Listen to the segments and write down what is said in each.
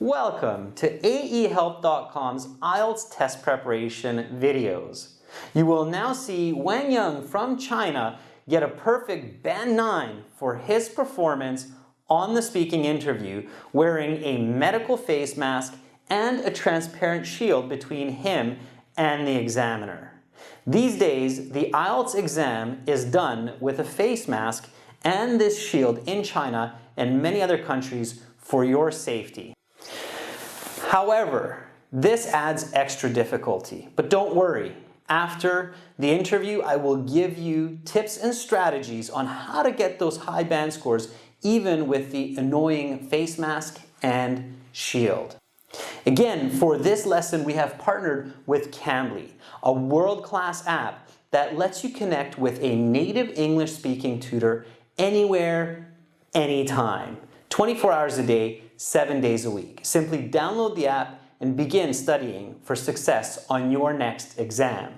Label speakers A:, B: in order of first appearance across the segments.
A: Welcome to AEHelp.com's IELTS test preparation videos. You will now see Wang Yang from China get a perfect Band 9 for his performance on the speaking interview, wearing a medical face mask and a transparent shield between him and the examiner. These days, the IELTS exam is done with a face mask and this shield in China and many other countries for your safety. However, this adds extra difficulty, but don't worry. After the interview, I will give you tips and strategies on how to get those high band scores even with the annoying face mask and shield. Again, for this lesson, we have partnered with Cambly, a world-class app that lets you connect with a native English-speaking tutor anywhere, anytime, 24 hours a day, 7 days a week. Simply download the app and begin studying for success on your next exam.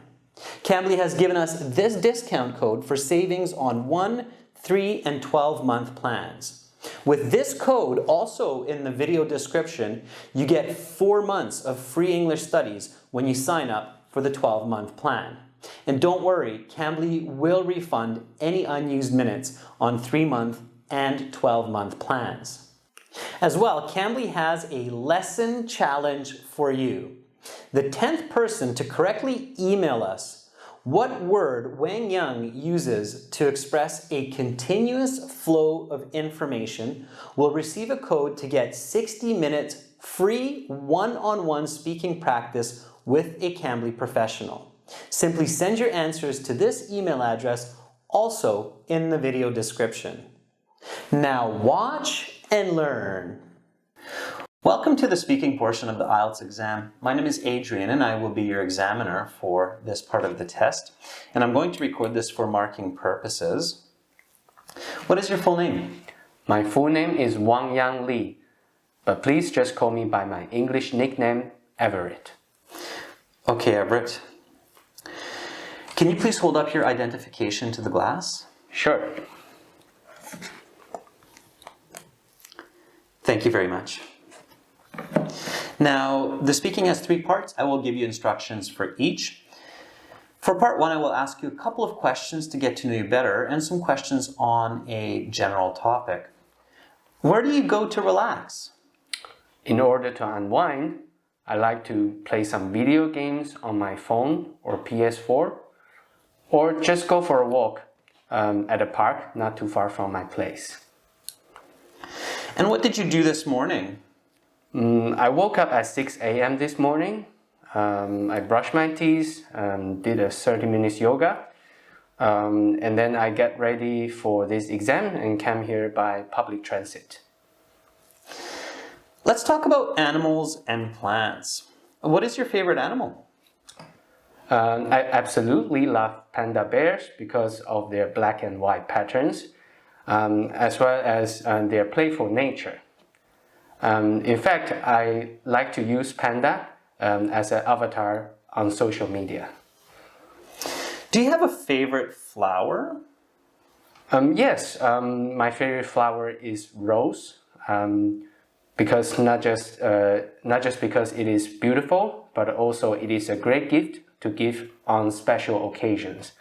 A: Cambly has given us this discount code for savings on 1, 3, and 12-month plans. With this code, also in the video description, you get 4 months of free English studies when you sign up for the 12-month plan. And don't worry, Cambly will refund any unused minutes on 3-month and 12-month plans. As well, Cambly has a lesson challenge for you. The 10th person to correctly email us what word Wang Yang uses to express a continuous flow of information will receive a code to get 60 minutes free one-on-one speaking practice with a Cambly professional. Simply send your answers to this email address, also in the video description. Now watch and learn. Welcome to the speaking portion of the IELTS exam. My name is Adrian and I will be your examiner for this part of the test. And I'm going to record this for marking purposes. What is your full name?
B: My full name is Wang Yang Li, but please just call me by my English nickname, Everett.
A: Okay, Everett. Can you please hold up your identification to the glass?
B: Sure.
A: Thank you very much. Now, the speaking has 3 parts. I will give you instructions for each. For part 1, I will ask you a couple of questions to get to know you better and some questions on a general topic. Where do you go to relax?
B: In order to unwind, I like to play some video games on my phone or PS4, or just go for a walk at a park not too far from my place.
A: And what did you do this morning?
B: I woke up at 6 a.m. this morning. I brushed my teeth, did a 30 minutes yoga, and then I get ready for this exam and came here by public transit.
A: Let's talk about animals and plants. What is your favorite animal?
B: I absolutely love panda bears because of their black and white patterns, as well as their playful nature. In fact, I like to use panda as an avatar on social media.
A: Do you have a favorite flower?
B: Yes, my favorite flower is rose, because not just because it is beautiful, but also it is a great gift to give on special occasions.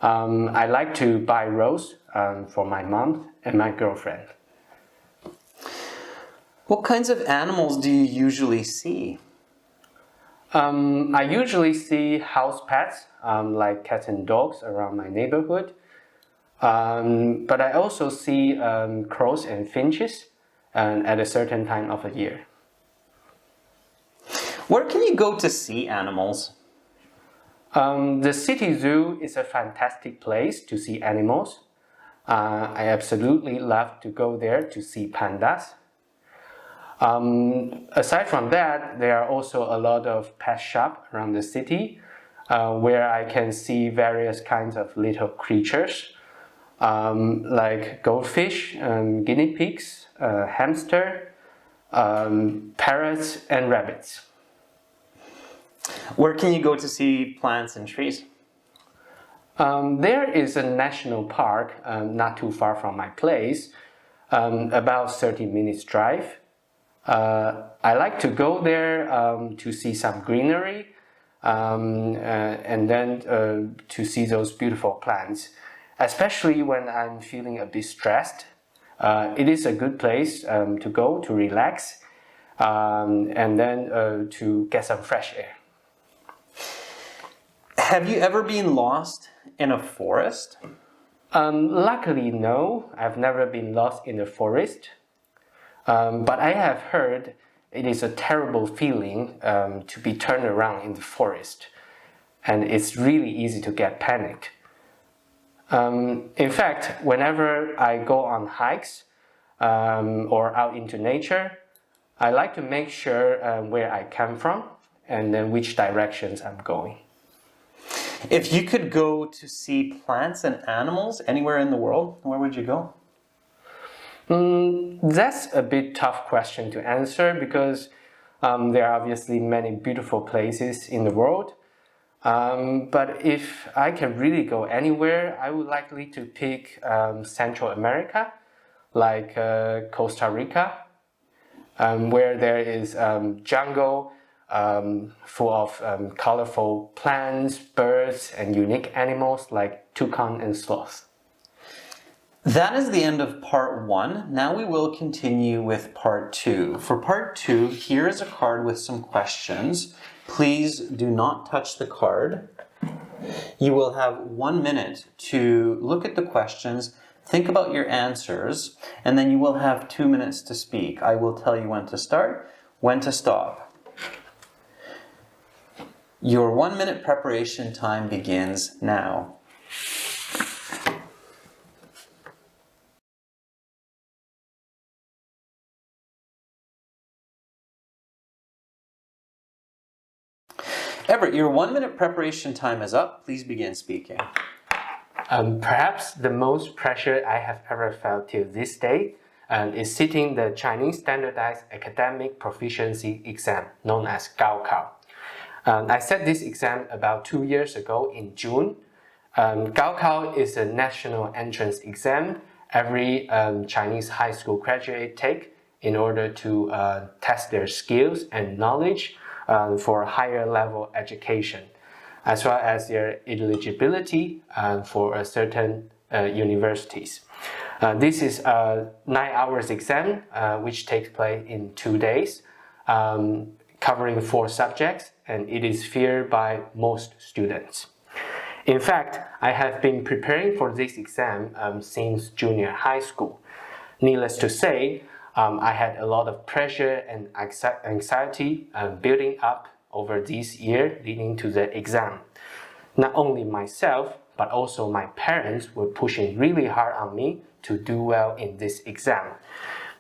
B: I like to buy rose for my mom and my girlfriend.
A: What kinds of animals do you usually see?
B: I usually see house pets like cats and dogs around my neighborhood, but I also see crows and finches at a certain time of the year.
A: Where can you go to see animals?
B: The city zoo is a fantastic place to see animals. I absolutely love to go there to see pandas. Aside from that, there are also a lot of pet shops around the city where I can see various kinds of little creatures like goldfish, guinea pigs, hamster, parrots, and rabbits.
A: Where can you go to see plants and trees?
B: There is a national park not too far from my place, about 30 minutes drive. I like to go there to see some greenery and then to see those beautiful plants, especially when I'm feeling a bit stressed. It is a good place to go to relax and then to get some fresh air.
A: Have you ever been lost in a forest?
B: Luckily, no. I've never been lost in the forest. But I have heard it is a terrible feeling to be turned around in the forest. And it's really easy to get panicked. In fact, whenever I go on hikes or out into nature, I like to make sure where I come from and then which directions I'm going.
A: If you could go to see plants and animals anywhere in the world, where would you go?
B: That's a bit tough question to answer because there are obviously many beautiful places in the world. But if I can really go anywhere, I would likely to pick Central America, like Costa Rica, where there is jungle full of colorful plants, birds, and unique animals like toucan and sloth.
A: That is the end of part 1. Now we will continue with part 2. For part 2, here is a card with some questions. Please do not touch the card. You will have 1 minute to look at the questions, think about your answers, and then you will have 2 minutes to speak. I will tell you when to start, when to stop. Your 1 minute preparation time begins now. Everett, your 1 minute preparation time is up. Please begin speaking.
B: Perhaps the most pressure I have ever felt till this day is sitting the Chinese Standardized Academic Proficiency Exam, known as Gaokao. I set this exam about 2 years ago in June. Gaokao is a national entrance exam every Chinese high school graduate take in order to test their skills and knowledge for higher level education, as well as their eligibility for certain universities. This is a 9 hours exam which takes place in 2 days, covering 4 subjects, and it is feared by most students. In fact, I have been preparing for this exam since junior high school. Needless to say, I had a lot of pressure and anxiety building up over this year leading to the exam. Not only myself, but also my parents were pushing really hard on me to do well in this exam,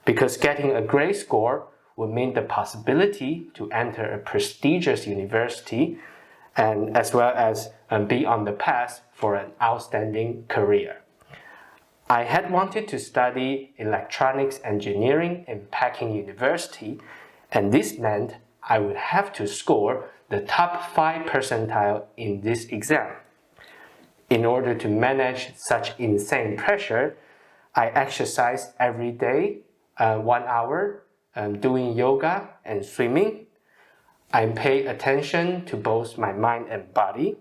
B: because getting a great score would mean the possibility to enter a prestigious university and as well as be on the path for an outstanding career. I had wanted to study electronics engineering in Peking University, and this meant I would have to score the top 5 percentile in this exam. In order to manage such insane pressure, I exercised every day, 1 hour, doing yoga and swimming. I paid attention to both my mind and body.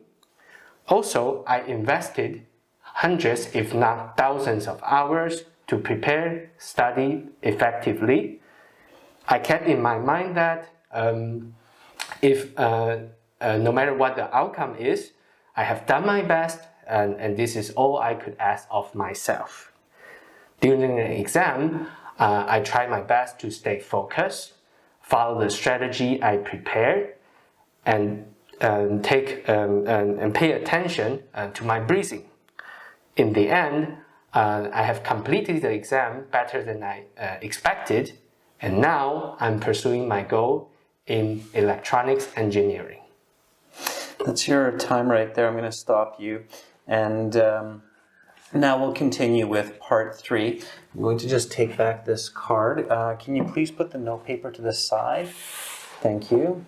B: Also, I invested hundreds, if not thousands of hours to prepare, study effectively. I kept in my mind that no matter what the outcome is, I have done my best and this is all I could ask of myself. During the exam, I tried my best to stay focused, follow the strategy I prepared, and pay attention to my breathing. In the end, I have completed the exam better than I expected, and now I'm pursuing my goal in electronics engineering.
A: That's your time right there. I'm going to stop you. And now we'll continue with part 3. I'm going to just take back this card. Can you please put the note paper to the side? Thank you.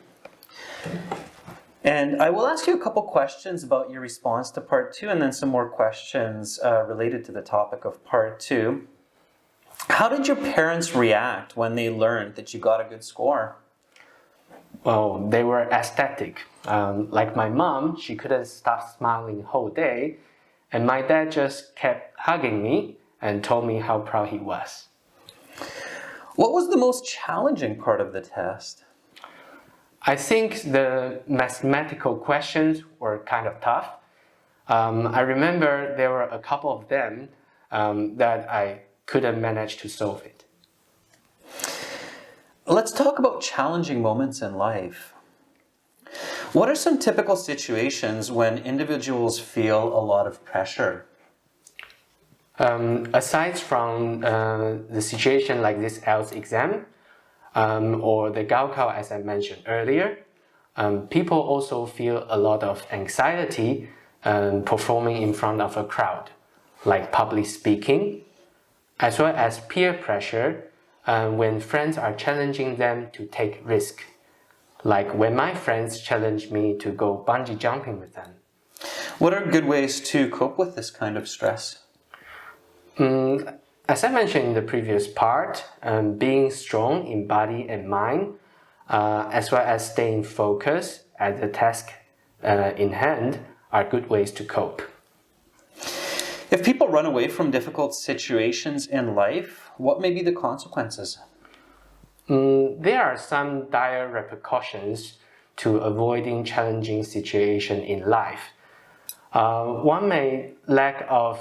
A: And I will ask you a couple questions about your response to part 2 and then some more questions related to the topic of part 2. How did your parents react when they learned that you got a good score?
B: Well, they were ecstatic. Like my mom, she couldn't stop smiling the whole day, and my dad just kept hugging me and told me how proud he was.
A: What was the most challenging part of the test?
B: I think the mathematical questions were kind of tough. I remember there were a couple of them that I couldn't manage to solve it.
A: Let's talk about challenging moments in life. What are some typical situations when individuals feel a lot of pressure?
B: Aside from the situation like this IELTS exam or the Gaokao as I mentioned earlier, people also feel a lot of anxiety performing in front of a crowd, like public speaking, as well as peer pressure when friends are challenging them to take risk, like when my friends challenge me to go bungee jumping with them.
A: What are good ways to cope with this kind of stress?
B: As I mentioned in the previous part, being strong in body and mind, as well as staying focused at the task in hand, are good ways to cope.
A: If people run away from difficult situations in life, what may be the consequences?
B: There are some dire repercussions to avoiding challenging situations in life. One may lack of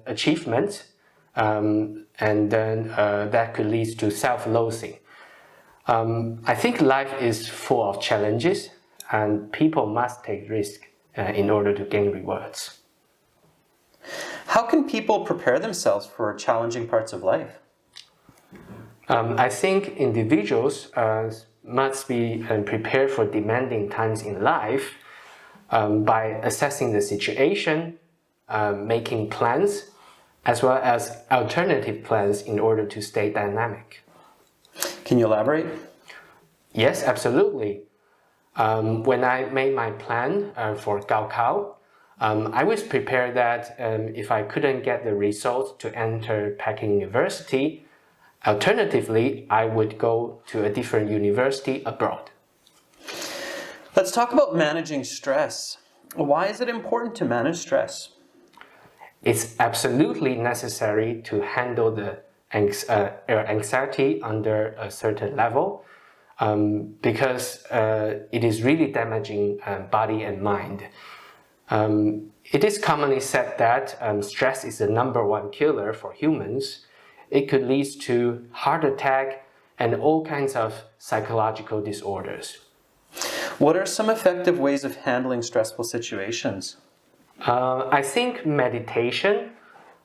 B: achievement, and then that could lead to self-loathing. I think life is full of challenges, and people must take risks in order to gain rewards.
A: How can people prepare themselves for challenging parts of life?
B: I think individuals must be prepared for demanding times in life by assessing the situation, making plans, as well as alternative plans in order to stay dynamic.
A: Can you elaborate?
B: Yes, absolutely. When I made my plan for Gaokao, I was prepared that if I couldn't get the results to enter Peking University, alternatively, I would go to a different university abroad.
A: Let's talk about managing stress. Why is it important to manage stress?
B: It's absolutely necessary to handle the anxiety under a certain level because it is really damaging body and mind. It is commonly said that stress is the #1 killer for humans. It could lead to heart attack and all kinds of psychological disorders.
A: What are some effective ways of handling stressful situations?
B: I think meditation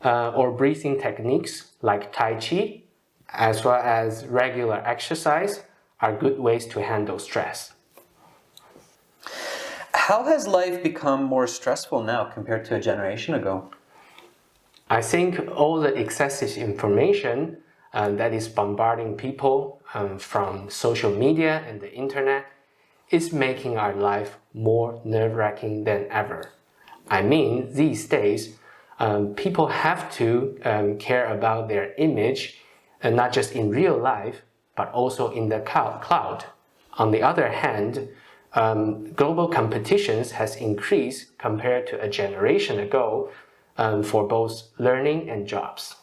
B: or breathing techniques like Tai Chi, as well as regular exercise, are good ways to handle stress.
A: How has life become more stressful now compared to a generation ago?
B: I think all the excessive information that is bombarding people from social media and the internet is making our life more nerve-wracking than ever. I mean, these days, people have to care about their image, and not just in real life, but also in the cloud. On the other hand, global competitions has increased compared to a generation ago for both learning and jobs.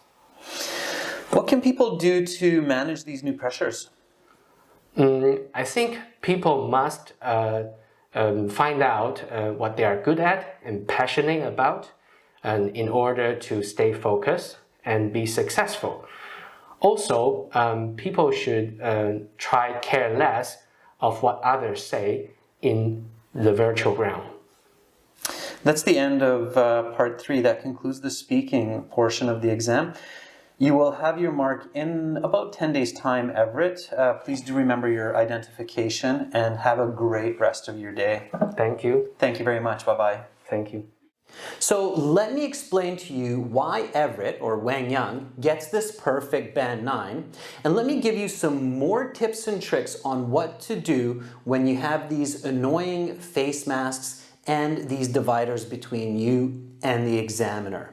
A: What can people do to manage these new pressures?
B: I think people must find out what they are good at and passionate about in order to stay focused and be successful. Also, people should try care less of what others say in the virtual realm.
A: That's the end of part 3. That concludes the speaking portion of the exam. You will have your mark in about 10 days' time, Everett. Please do remember your identification and have a great rest of your day.
B: Thank you.
A: Thank you very much. Bye-bye.
B: Thank you.
A: So let me explain to you why Everett, or Wang Yang, gets this perfect band 9. And let me give you some more tips and tricks on what to do when you have these annoying face masks and these dividers between you and the examiner.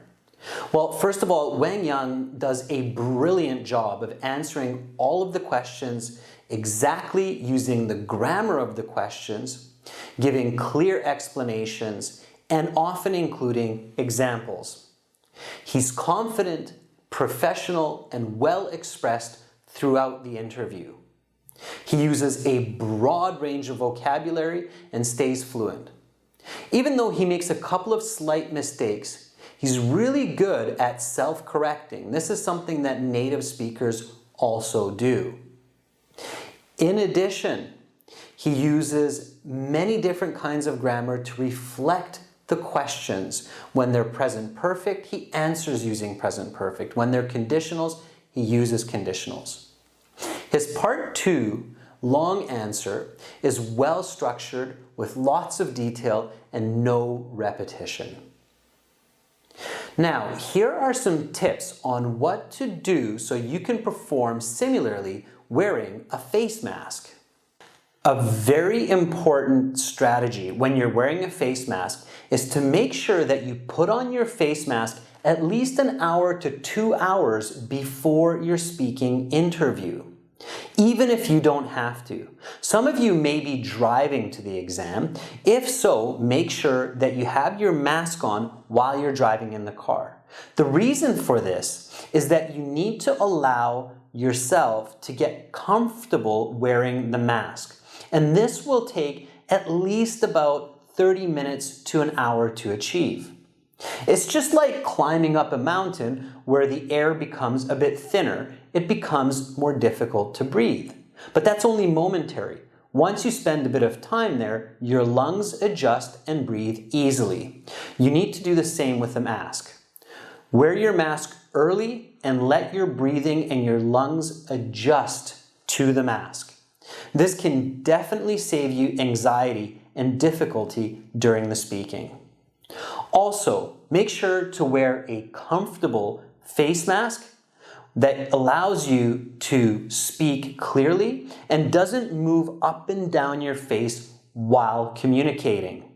A: Well, first of all, Wang Yang does a brilliant job of answering all of the questions exactly using the grammar of the questions, giving clear explanations, and often including examples. He's confident, professional, and well expressed throughout the interview. He uses a broad range of vocabulary and stays fluent. Even though he makes a couple of slight mistakes, he's really good at self-correcting. This is something that native speakers also do. In addition, he uses many different kinds of grammar to reflect the questions. When they're present perfect, he answers using present perfect. When they're conditionals, he uses conditionals. His part 2, long answer, is well structured with lots of detail and no repetition. Now, here are some tips on what to do so you can perform similarly wearing a face mask. A very important strategy when you're wearing a face mask is to make sure that you put on your face mask at least an hour to 2 hours before your speaking interview, even if you don't have to. Some of you may be driving to the exam. If so, make sure that you have your mask on while you're driving in the car. The reason for this is that you need to allow yourself to get comfortable wearing the mask. And this will take at least about 30 minutes to an hour to achieve. It's just like climbing up a mountain where the air becomes a bit thinner. It becomes more difficult to breathe. But that's only momentary. Once you spend a bit of time there, your lungs adjust and breathe easily. You need to do the same with the mask. Wear your mask early and let your breathing and your lungs adjust to the mask. This can definitely save you anxiety and difficulty during the speaking. Also, make sure to wear a comfortable face mask that allows you to speak clearly and doesn't move up and down your face while communicating.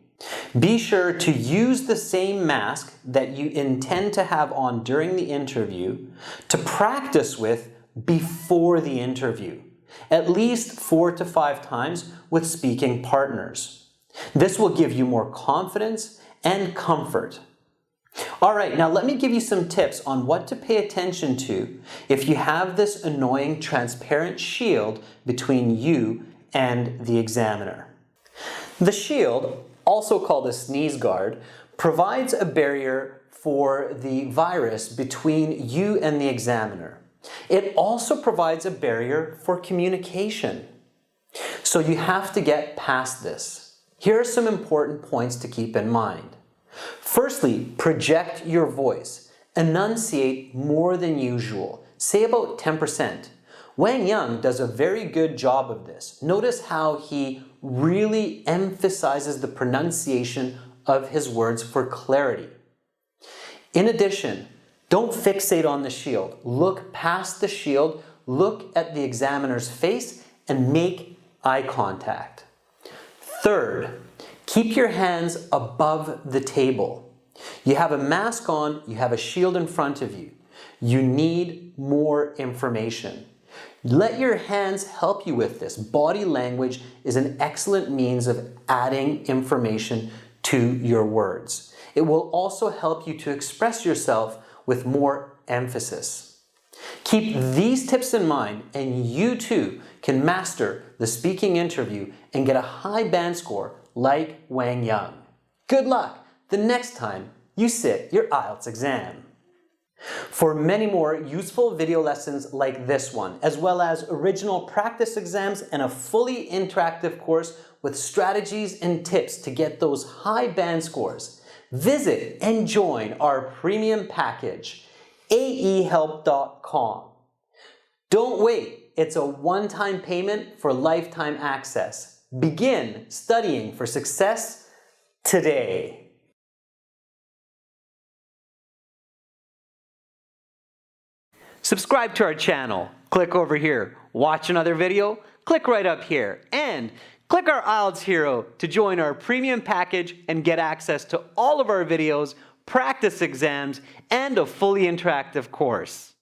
A: Be sure to use the same mask that you intend to have on during the interview to practice with before the interview, at least 4 to 5 times with speaking partners. This will give you more confidence and comfort. All right, now let me give you some tips on what to pay attention to if you have this annoying transparent shield between you and the examiner. The shield, also called a sneeze guard, provides a barrier for the virus between you and the examiner. It also provides a barrier for communication. So you have to get past this. Here are some important points to keep in mind. Firstly, project your voice. Enunciate more than usual. Say about 10%. Wang Yang does a very good job of this. Notice how he really emphasizes the pronunciation of his words for clarity. In addition, don't fixate on the shield. Look past the shield, look at the examiner's face, and make eye contact. Third, keep your hands above the table. You have a mask on, you have a shield in front of you. You need more information. Let your hands help you with this. Body language is an excellent means of adding information to your words. It will also help you to express yourself with more emphasis. Keep these tips in mind and you too can master the speaking interview and get a high band score like Wang Yang. Good luck the next time you sit your IELTS exam. For many more useful video lessons like this one, as well as original practice exams and a fully interactive course with strategies and tips to get those high band scores, visit and join our premium package, aehelp.com. Don't wait, it's a one-time payment for lifetime access. Begin studying for success today. Subscribe to our channel. Click over here. Watch another video. Click right up here. And click our IELTS Hero to join our premium package and get access to all of our videos practice exams, and a fully interactive course.